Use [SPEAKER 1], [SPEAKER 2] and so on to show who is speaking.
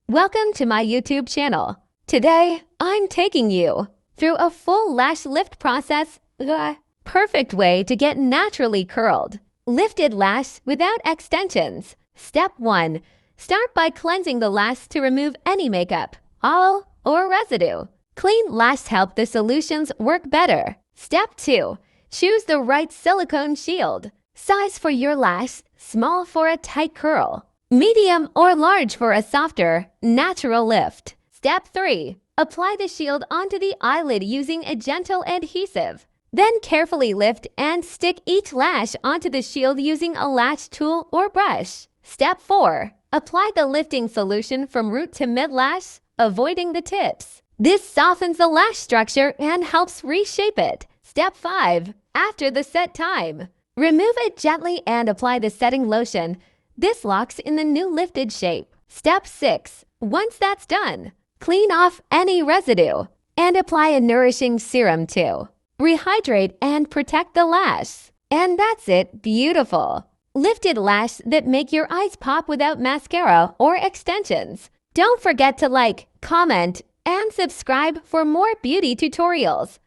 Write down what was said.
[SPEAKER 1] Welcome to my YouTube channel. Today, I'm taking you through a full lash lift process, the perfect way to get naturally curled. Lifted lash without extensions. Step 1. Start by cleansing the lash to remove any makeup, oil, or residue. Clean lash help the solutions work better. Step 2. Choose the right silicone shield. Size for your lash, small for a tight curl. Medium or large for a softer, natural lift. Step 3. Apply the shield onto the eyelid using a gentle adhesive. Then carefully lift and stick each lash onto the shield using a lash tool or brush. Step 4. Apply the lifting solution from root to mid-lash, avoiding the tips. This softens the lash structure and helps reshape it. Step 5. After the set time, remove it gently and apply the setting lotion. This locks in the new lifted shape. Step 6. Once that's done, clean off any residue and apply a nourishing serum too. Rehydrate and protect the lash. And that's it, beautiful. Lifted lash that make your eyes pop without mascara or extensions. Don't forget to like, comment, and subscribe for more beauty tutorials.